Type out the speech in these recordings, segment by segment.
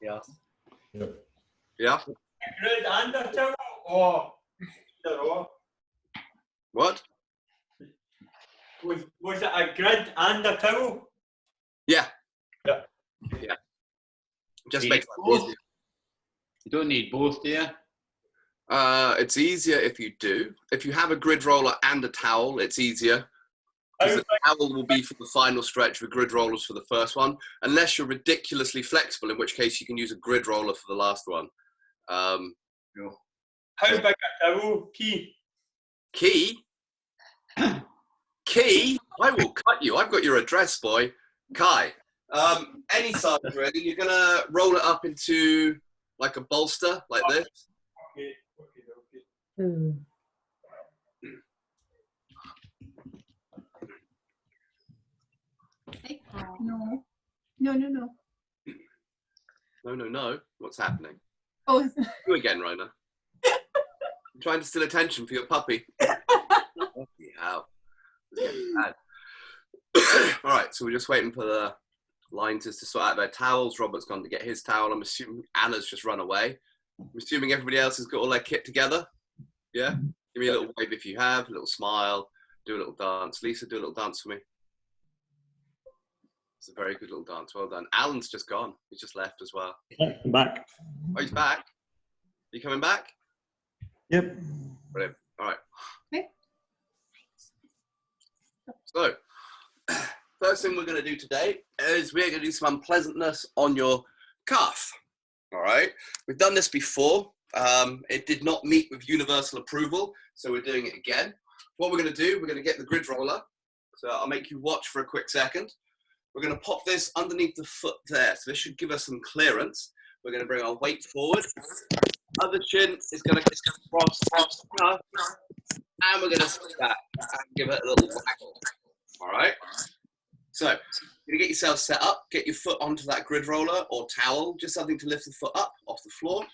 Yeah. Yep. Yeah. Grid and a towel, or either or? What? Was it a grid and a towel? Yeah. Yeah. Yeah. Just You makes need life both. easier. You don't need both, do you? It's easier if you do. If you have a grid roller and a towel, it's easier. Because the towel will be for the final stretch, the grid rollers for the first one, unless you're ridiculously flexible, in which case you can use a grid roller for the last one. How big a towel, Key? Key? Key? I will cut you. I've got your address, boy. Kai. Any size, really. You're going to roll it up into like a bolster, like this. Okay. No. No. No. What's happening? Oh, You again, Rona. I'm trying to steal attention for your puppy. Yeah. All right, so we're just waiting for the Lions to sort out their towels. Robert's gone to get his towel. I'm assuming Anna's just run away. I'm assuming everybody else has got all their kit together. Yeah? Give me a little wave if you have, a little smile, do a little dance. Lisa, do a little dance for me. It's a very good little dance. Well done. Alan's just gone. He's just left as well. I'm back. Oh, he's back? Are you coming back? Yep. Brilliant. All right. Okay. So, first thing we're going to do today is we're going to do some unpleasantness on your calf. All right. We've done this before. It did not meet with universal approval, so we're doing it again. What we're going to do, we're going to get the grid roller. So I'll make you watch for a quick second. We're going to pop this underneath the foot there. So this should give us some clearance. We're going to bring our weight forward. Other shin is going to cross the calf. And we're going to sit back and give it a little waggle. All right. So you're going to get yourself set up. Get your foot onto that grid roller or towel. Just something to lift the foot up off the floor.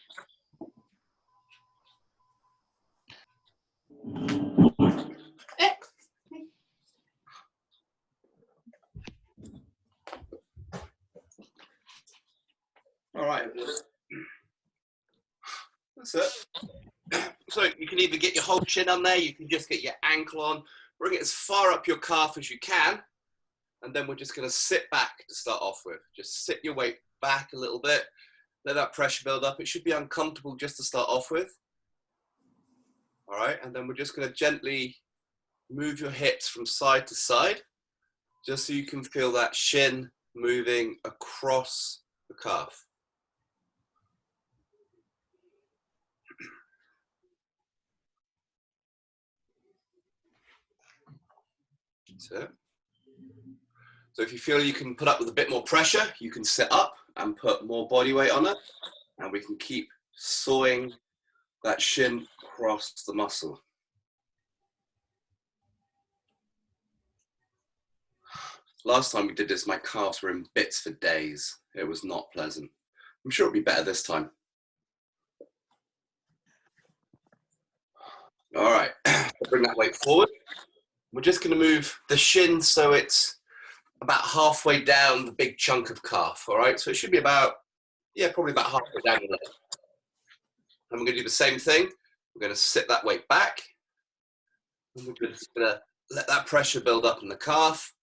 All right. That's it. So you can either get your whole shin on there, you can just get your ankle on, bring it as far up your calf as you can, and then we're just going to sit back to start off with. Just sit your weight back a little bit, let that pressure build up. It should be uncomfortable just to start off with. All right, and then we're just going to gently move your hips from side to side, just so you can feel that shin moving across the calf. That's it. So if you feel you can put up with a bit more pressure, you can sit up and put more body weight on it, and we can keep sawing that shin across the muscle. Last time we did this, my calves were in bits for days. It was not pleasant. I'm sure it'll be better this time. All right, bring that weight forward. We're just going to move the shin so it's about halfway down the big chunk of calf, all right? So it should be about, probably about halfway down the leg. And we're going to do the same thing. We're going to sit that weight back. And we're just going to let that pressure build up in the calf.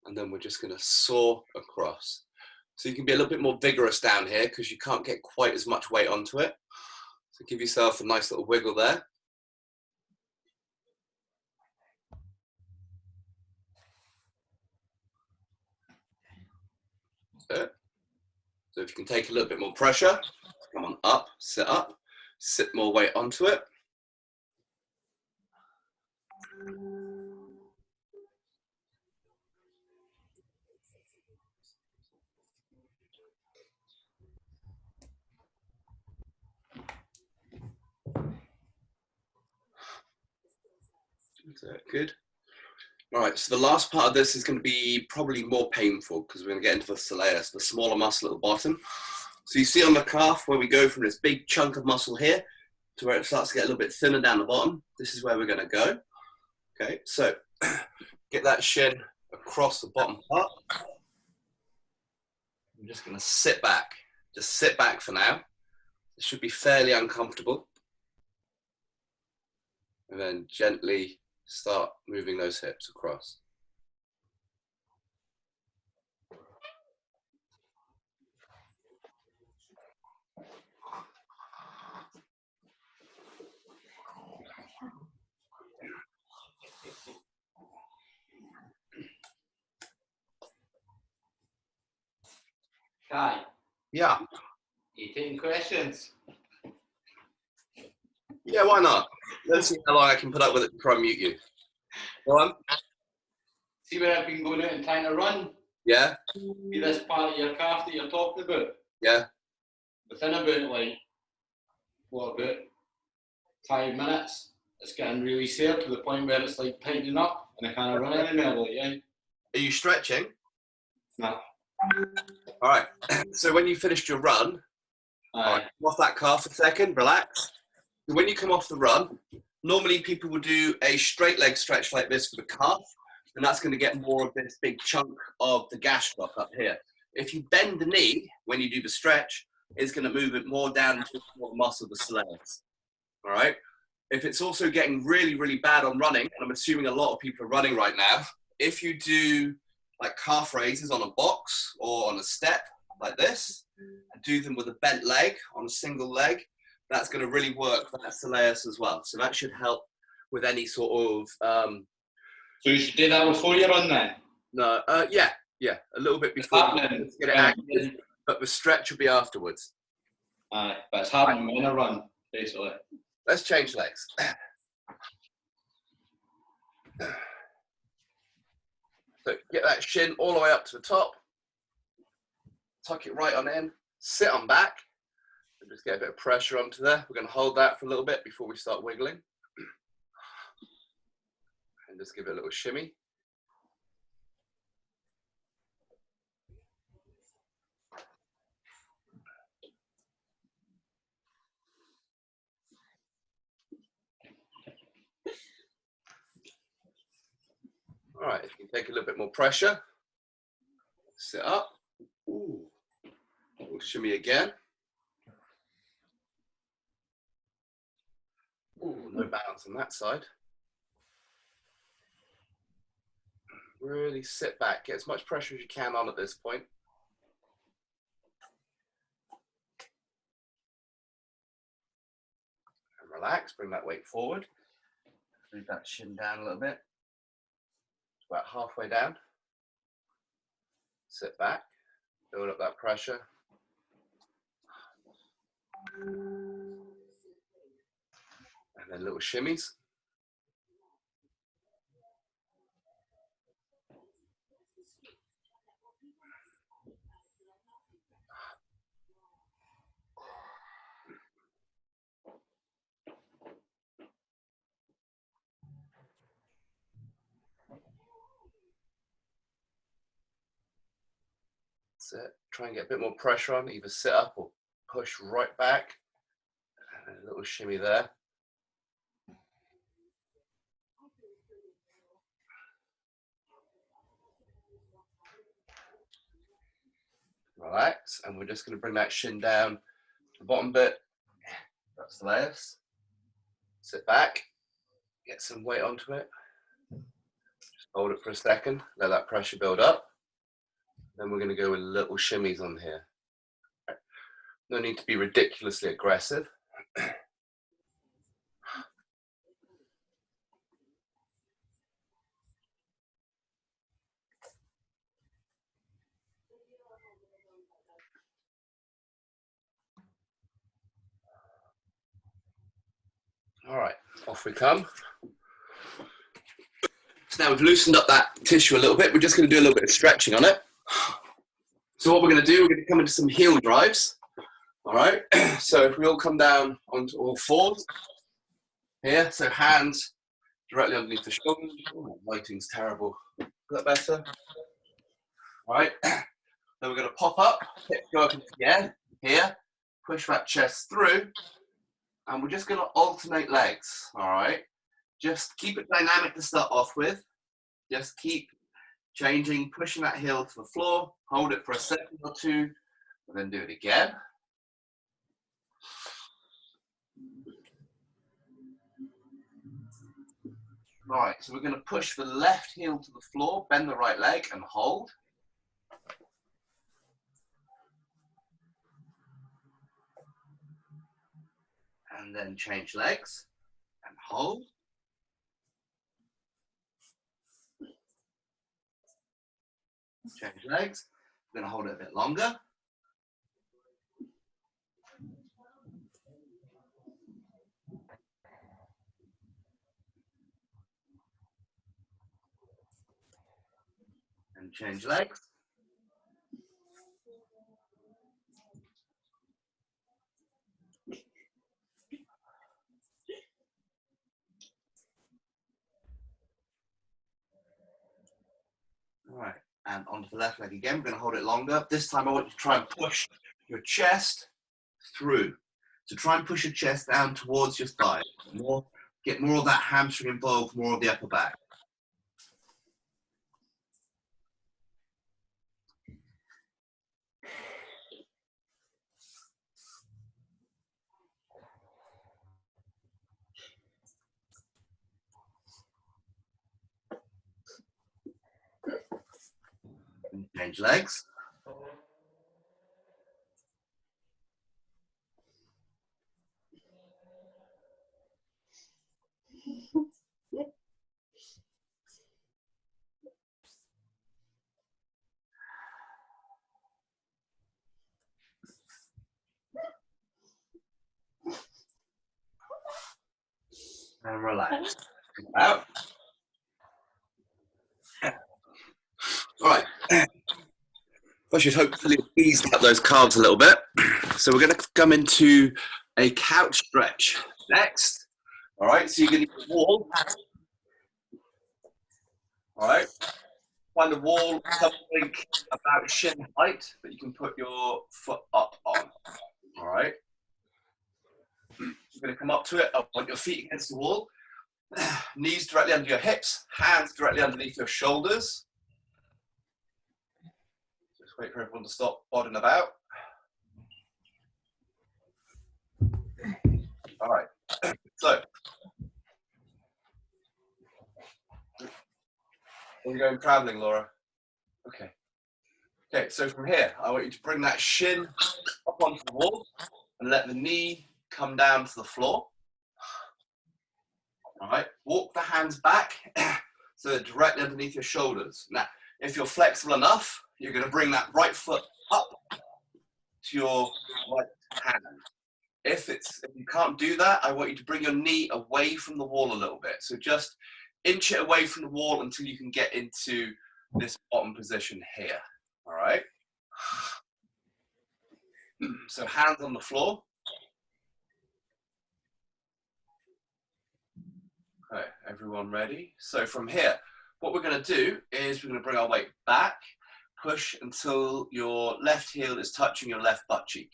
And then we're just going to saw across. So you can be a little bit more vigorous down here because you can't get quite as much weight onto it. So give yourself a nice little wiggle there. So if you can take a little bit more pressure, come on up, sit more weight onto it. Good. All right, so the last part of this is going to be probably more painful because we're going to get into the soleus, the smaller muscle at the bottom. So you see on the calf where we go from this big chunk of muscle here to where it starts to get a little bit thinner down the bottom. This is where we're going to go. Okay, so get that shin across the bottom part. I'm just going to sit back Just sit back for now. It should be fairly uncomfortable. And then gently start moving those hips across. Kai, Yeah. you taking questions? Yeah, why not? Let's see how long I can put up with it before I mute you. Go on. See where I've been going out and trying to run? Yeah? See this part of your calf that you're talking about? Yeah? Within about about 5 minutes, it's getting really sore to the point where it's like tightening up and I can't run anymore. Yeah. Are you stretching? No. All right. So when you finished your run, all right, come off that calf a second, relax. When you come off the run, normally people will do a straight leg stretch like this for the calf, and that's going to get more of this big chunk of the gastroc up here. If you bend the knee when you do the stretch, it's going to move it more down into the muscle, the soleus. All right. If it's also getting really, really bad on running, and I'm assuming a lot of people are running right now, if you do like calf raises on a box or on a step like this, and do them with a bent leg on a single leg, that's going to really work for that soleus as well. So that should help with any sort of... So you should do that before you run then? No, yeah, a little bit before you get it active, but the stretch will be afterwards. But it's happening when I run, basically. Let's change legs. So get that shin all the way up to the top. Tuck it right on in. Sit on back. And just get a bit of pressure onto there. We're going to hold that for a little bit before we start wiggling. And just give it a little shimmy. All right, if you can take a little bit more pressure, sit up. Ooh. We'll shimmy again. Ooh, no balance on that side. Really sit back, get as much pressure as you can on at this point. And relax, bring that weight forward. Move that shin down a little bit. About halfway down. Sit back, build up that pressure. And then little shimmies. That's it. Try and get a bit more pressure on, either sit up or push right back. And a little shimmy there. Relax, and we're just going to bring that shin down to the bottom bit. That's the layers. Sit back, get some weight onto it. Just hold it for a second, let that pressure build up. Then we're going to go with little shimmies on here. No need to be ridiculously aggressive. All right, off we come. So now we've loosened up that tissue a little bit. We're just going to do a little bit of stretching on it. So what we're going to do, we're going to come into some heel drives. All right, so if we all come down onto all fours here, so hands directly underneath the shoulders. Oh, lighting's terrible. Is that better? All right, then we're going to pop up, hips go up into the air here, push that chest through, and we're just going to alternate legs. All right, just keep it dynamic to start off with. Just keep changing, pushing that heel to the floor, hold it for a second or two, And then do it again. Right, so we're going to push the left heel to the floor, bend the right leg and hold. And then change legs and hold. Change legs. We're going to hold it a bit longer. And change legs. All right, and onto the left leg again. We're going to hold it longer. This time I want you to try and push your chest through. So try and push your chest down towards your thigh. Get more of that hamstring involved, more of the upper back. And change legs. And relax. Out. All right. I should hopefully ease out those calves a little bit. So we're going to come into a couch stretch next. All right, so you're going to use the wall. All right. Find the wall something about shin height that you can put your foot up on. All right. You're going to come up to it. I want your feet against the wall. Knees directly under your hips. Hands directly underneath your shoulders. Just wait for everyone to stop bodding about. All right. So, are you going traveling, Laura? Okay. Okay, so from here, I want you to bring that shin up onto the wall and let the knee come down to the floor. All right, walk the hands back so they're directly underneath your shoulders. Now, if you're flexible enough, you're going to bring that right foot up to your right hand. If you can't do that, I want you to bring your knee away from the wall a little bit. So just inch it away from the wall until you can get into this bottom position here. All right. So hands on the floor. Okay, everyone ready? So from here, what we're going to do is we're going to bring our weight back, push until your left heel is touching your left butt cheek.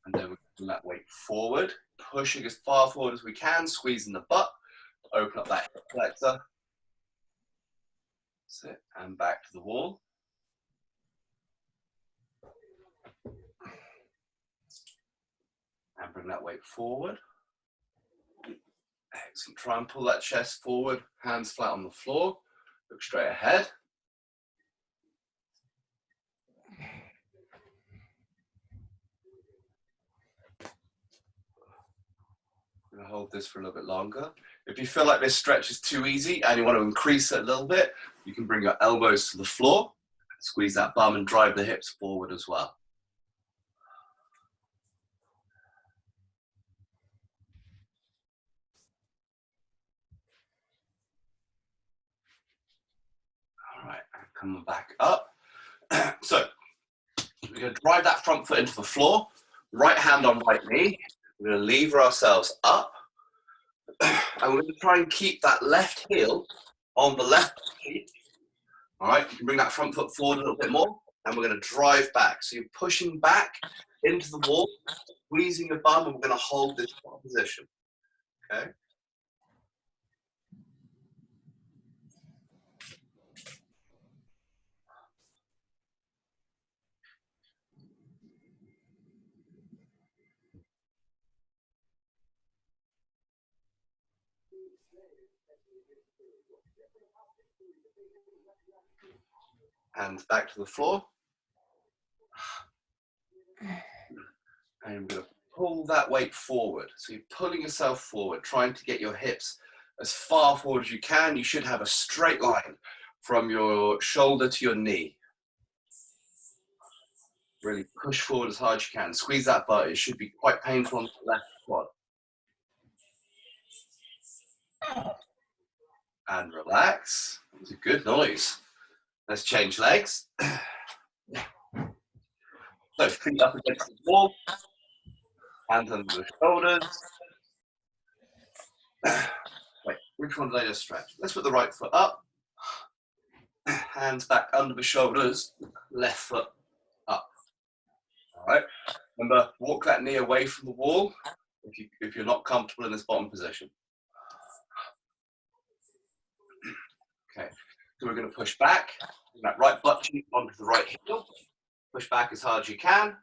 And then we're bring that weight forward, pushing as far forward as we can, squeezing the butt, open up that hip flexor. That's it, and back to the wall. And bring that weight forward. Excellent. Try and pull that chest forward, hands flat on the floor, look straight ahead. I'm going to hold this for a little bit longer. If you feel like this stretch is too easy and you want to increase it a little bit, you can bring your elbows to the floor, squeeze that bum and drive the hips forward as well. All right, coming back up. So we're going to drive that front foot into the floor, right hand on right knee. We're going to lever ourselves up. And we're going to try and keep that left heel on the left feet. All right, you can bring that front foot forward a little bit more, and we're going to drive back. So you're pushing back into the wall, squeezing your bum, and we're going to hold this position. Okay. Hands back to the floor. And I'm going to pull that weight forward. So you're pulling yourself forward, trying to get your hips as far forward as you can. You should have a straight line from your shoulder to your knee. Really push forward as hard as you can. Squeeze that butt. It should be quite painful on the left quad. And relax. It's a good noise. Let's change legs. So feet up against the wall. Hands under the shoulders. Wait, which one did I just stretch? Let's put the right foot up. Hands back under the shoulders. Left foot up. All right. Remember, walk that knee away from the wall if you're not comfortable in this bottom position. Okay, so we're going to push back. That right butt cheek onto the right heel. Push back as hard as you can.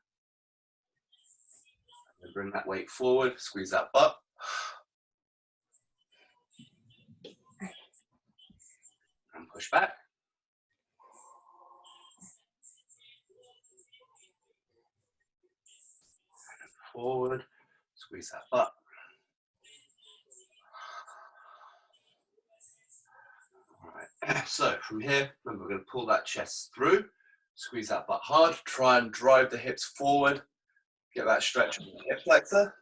And bring that weight forward. Squeeze that butt. And push back. And forward. Squeeze that butt. All right. So from here, remember, we're going to pull that chest through. Squeeze that butt hard. Try and drive the hips forward. Get that stretch on the hip flexor.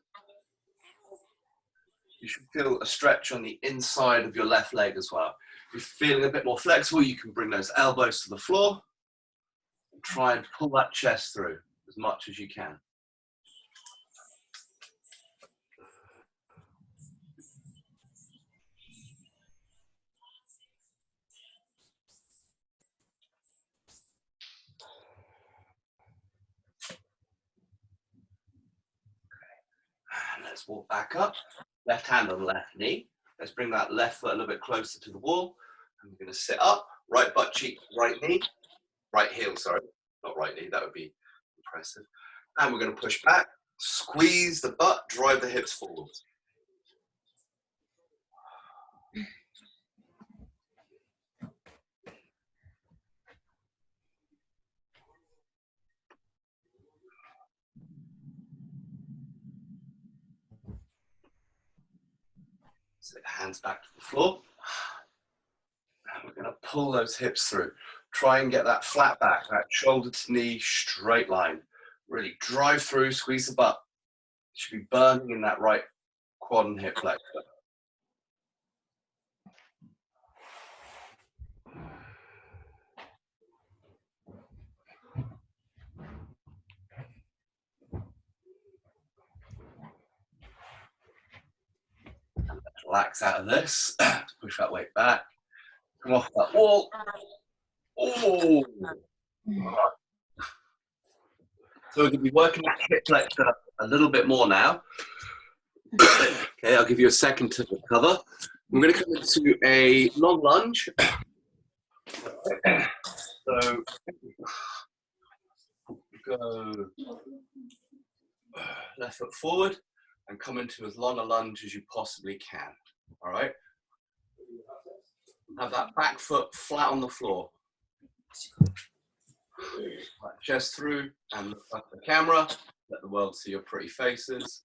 You should feel a stretch on the inside of your left leg as well. If you're feeling a bit more flexible, you can bring those elbows to the floor and try and pull that chest through as much as you can. And let's walk back up. Left hand on the left knee. Let's bring that left foot a little bit closer to the wall. And we're going to sit up. Right butt cheek, right knee. Right heel, sorry. Not right knee, that would be impressive. And we're going to push back. Squeeze the butt, drive the hips forward. Sit hands back to the floor. And we're going to pull those hips through. Try and get that flat back, that shoulder to knee straight line. Really drive through, squeeze the butt. It should be burning in that right quad and hip flexor. Relax out of this. Push that weight back. Come off that wall. Oh. So we're going to be working that hip flexor a little bit more now. Okay, I'll give you a second to recover. I'm going to come into a long lunge. So go left foot forward and come into as long a lunge as you possibly can. All right. Have that back foot flat on the floor. Right, chest through and look up at the camera. Let the world see your pretty faces.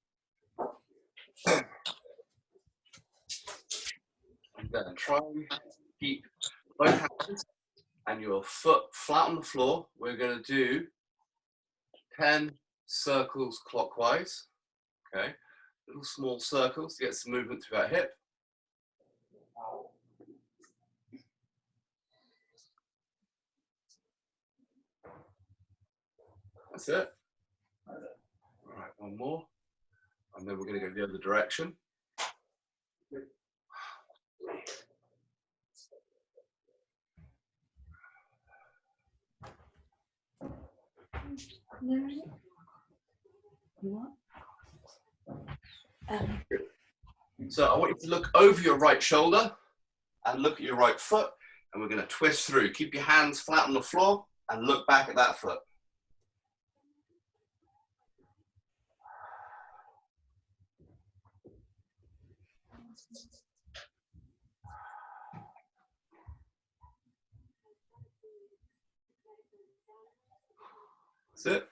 And then try and keep both hands and your foot flat on the floor. We're going to do 10 circles clockwise. Okay, little small circles to get some movement through that hip. That's it. All right, one more. And then we're going to go the other direction. So I want you to look over your right shoulder and look at your right foot, and we're going to twist through. Keep your hands flat on the floor and look back at that foot. That's it.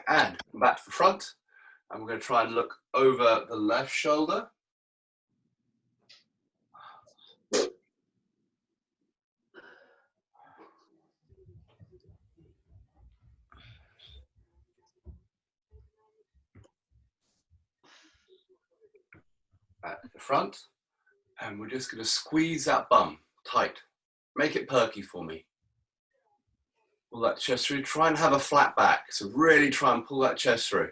And back to the front. And we're going to try and look over the left shoulder. Back to the front. And we're just going to squeeze that bum tight. Make it perky for me. Pull that chest through. Try and have a flat back. So really try and pull that chest through.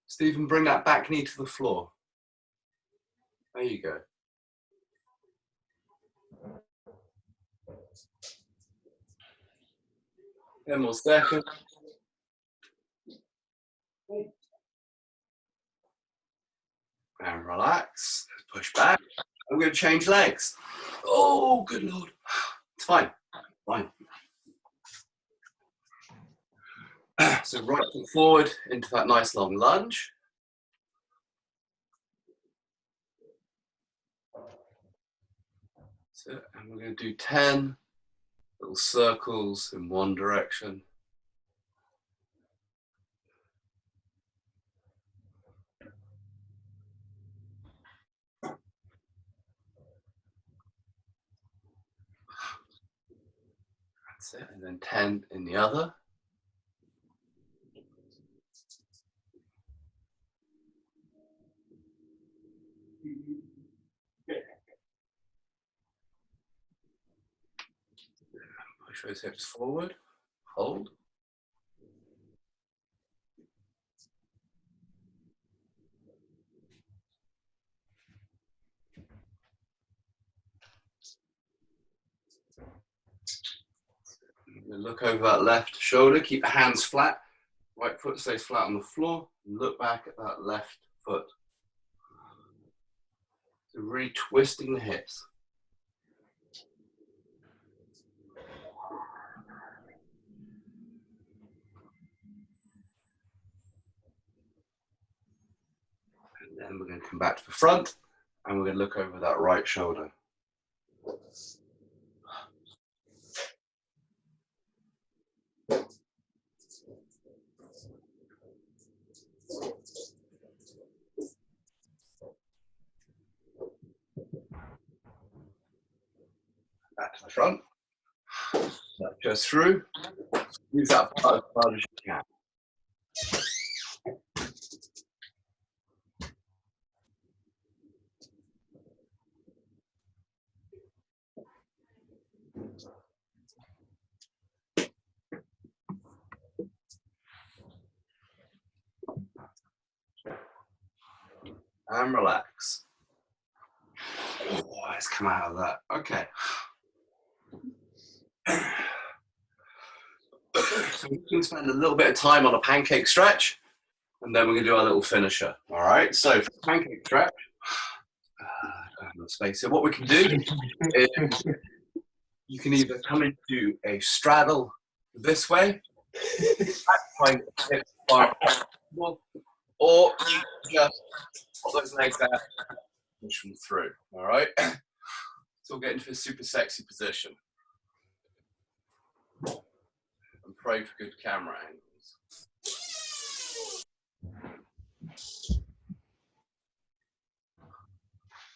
Stephen, bring that back knee to the floor. There you go. 10 more seconds. And relax. Push back. I'm going to change legs. Oh, good Lord. It's fine. Fine. So right foot forward into that nice long lunge. So, and we're going to do 10 little circles in one direction. That's it. And then 10 in the other. Push those hips forward. Hold. Look over that left shoulder. Keep the hands flat. Right foot stays flat on the floor. Look back at that left foot. So really twisting the hips. And then we're going to come back to the front and we're going to look over that right shoulder. Back to the front. That goes through. Use that part as hard as you can. And relax. Oh, let's come out of that. Okay. So we can spend a little bit of time on a pancake stretch, and then we're going to do our little finisher. All right. So for the pancake stretch, space here. What we can do is you can either come into a straddle this way, or you just put those legs out, push them through. All right. So we'll get into a super sexy position. And pray for good camera angles.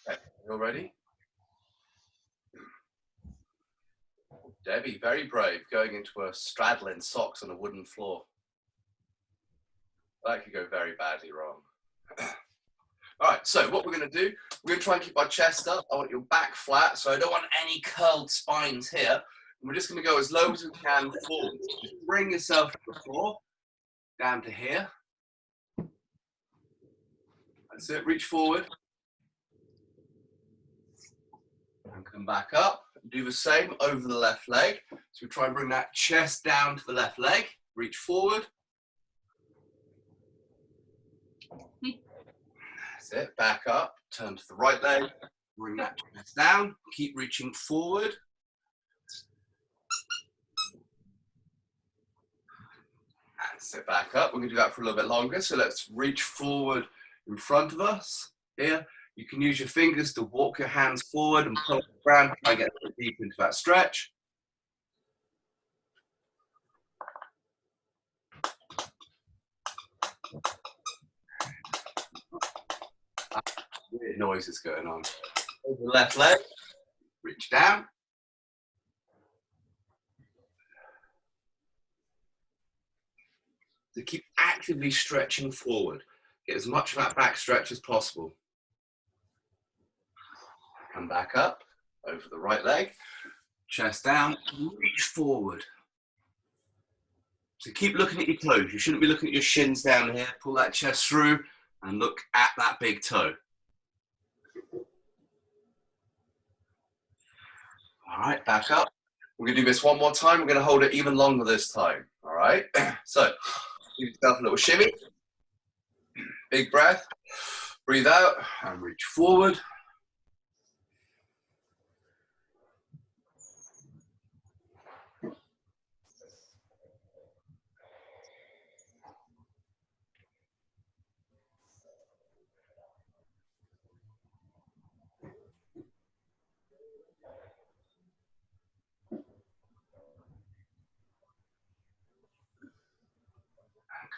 Okay, you all ready? Debbie, very brave, going into a straddle in socks on a wooden floor. That could go very badly wrong. All right, so what we're going to do, we're going to try and keep our chest up. I want your back flat, so I don't want any curled spines here. And we're just going to go as low as we can forward. Just bring yourself to the floor, down to here. That's it, reach forward. And come back up. Do the same over the left leg. So we try and bring that chest down to the left leg. Reach forward. That's it, back up. Turn to the right leg. Bring that chest down. Keep reaching forward. And sit back up. We're going to do that for a little bit longer. So let's reach forward in front of us. Here, You can use your fingers to walk your hands forward and pull the ground, try and get a bit deeper into that stretch. Weird noises going on. Over the left leg, reach down. To keep actively stretching forward. Get as much of that back stretch as possible. Come back up, over the right leg, chest down, reach forward. So keep looking at your toes. You shouldn't be looking at your shins down here. Pull that chest through and look at that big toe. All right, back up. We're gonna do this one more time. We're gonna hold it even longer this time. All right, so give yourself a little shimmy. Big breath. Breathe out and reach forward.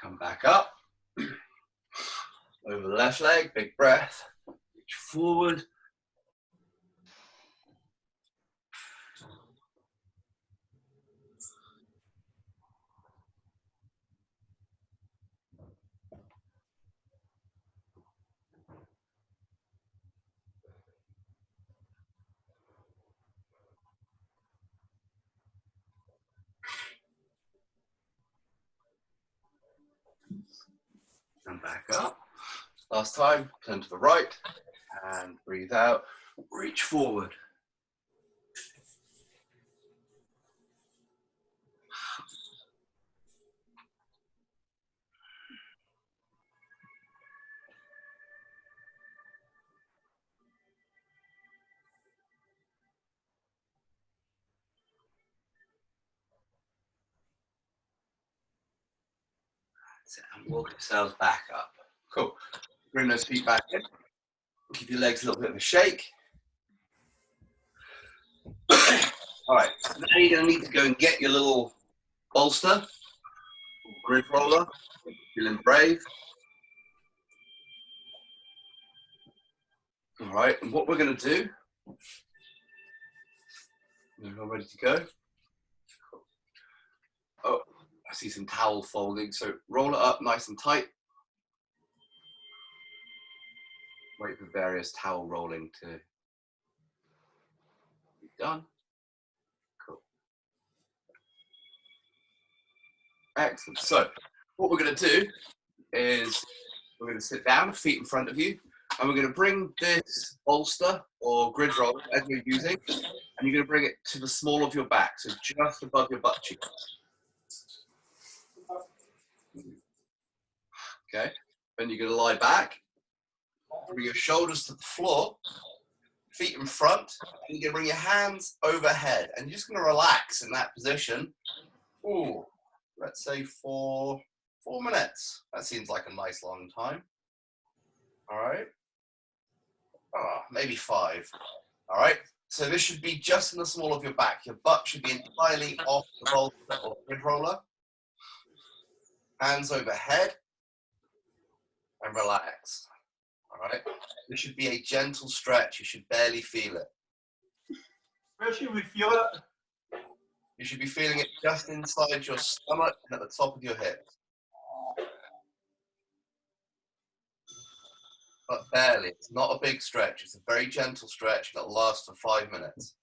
Come back up. Over the left leg, big breath. Reach forward. And back up. Last time, turn to the right and breathe out. Reach forward. And walk yourselves back up. Cool. Bring those feet back in. Give your legs a little bit of a shake. All right, now you're going to need to go and get your little bolster, grid roller. Feeling brave. All right, and what we're going to do, you're all ready to go? Oh, I see some towel folding, so roll it up nice and tight. Wait for various towel rolling to be done. Cool. Excellent. So what we're going to do is we're going to sit down, feet in front of you, and we're going to bring this bolster or grid roller as you're using, and you're going to bring it to the small of your back, so just above your butt cheek. Okay. Then you're going to lie back, bring your shoulders to the floor, feet in front, and you're going to bring your hands overhead, and you're just going to relax in that position. Ooh, let's say for 4 minutes. That seems like a nice long time. All right. Oh, maybe 5. All right. So this should be just in the small of your back. Your butt should be entirely off the bolster or grid roller. Hands overhead and relax. All right. This should be a gentle stretch. You should barely feel it. Where should we feel it? You should be feeling it just inside your stomach and at the top of your hips. But barely. It's not a big stretch. It's a very gentle stretch and it'll last for 5 minutes.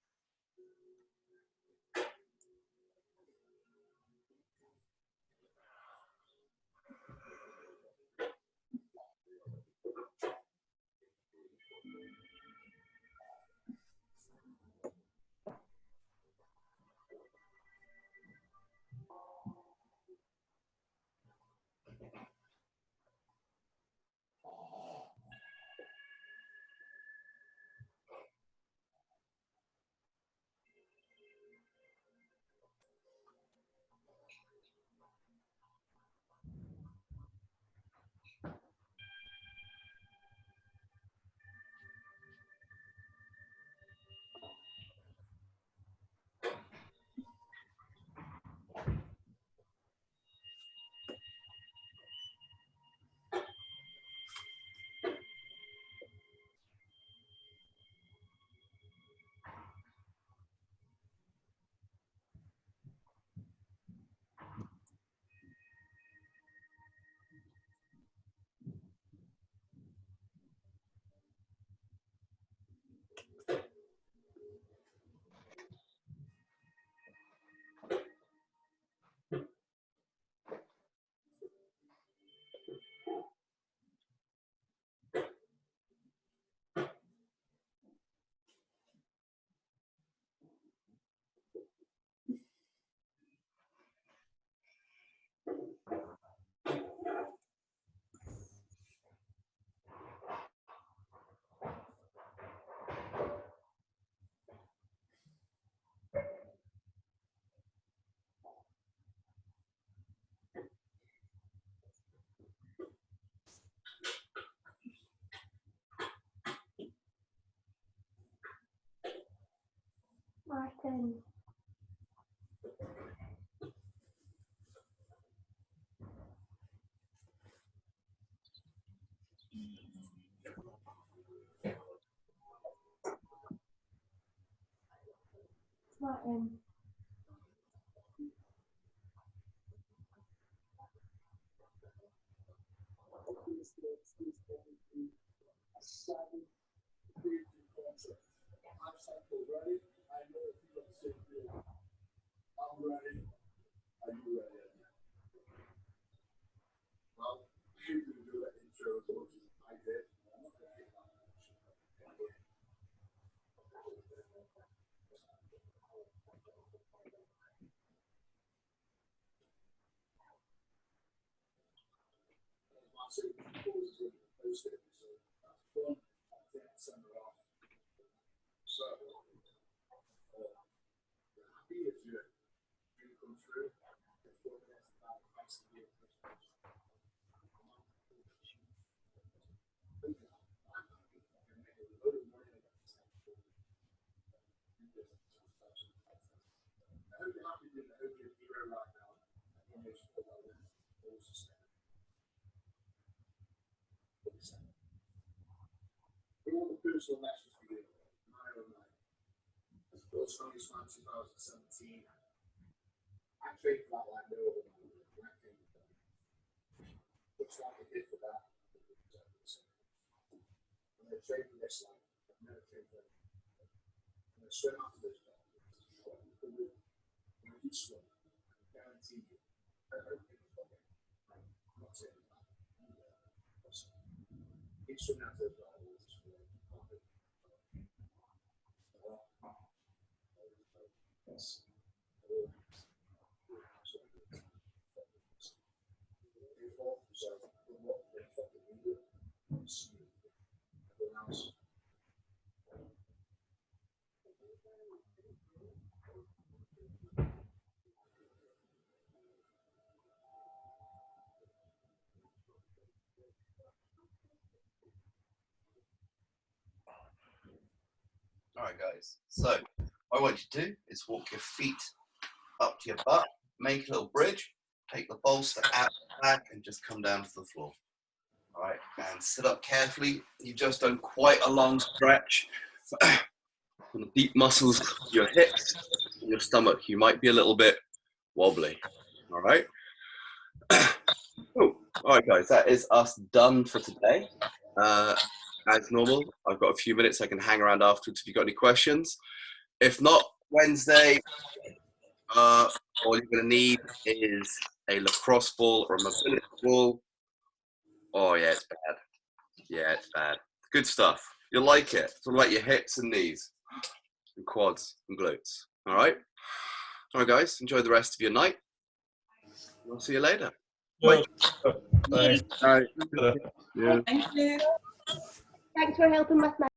All right, guys. So what I want you to do is walk your feet up to your butt, make a little bridge, take the bolster out the back, and just come down to the floor. All right, and sit up carefully. You've just done quite a long stretch. On the deep muscles, your hips, and your stomach. You might be a little bit wobbly. All right. Cool. All right, guys. That is us done for today. As normal, I've got a few minutes. I can hang around afterwards if you've got any questions. If not, Wednesday, all you're going to need is a lacrosse ball or a mobility ball. Oh, yeah, it's bad. Yeah, it's bad. Good stuff. You'll like it. It's all about your hips and knees and quads and glutes. All right? All right, guys. Enjoy the rest of your night. We'll see you later. Bye. Thanks. All right. Yeah. Thank you. Thanks for helping with my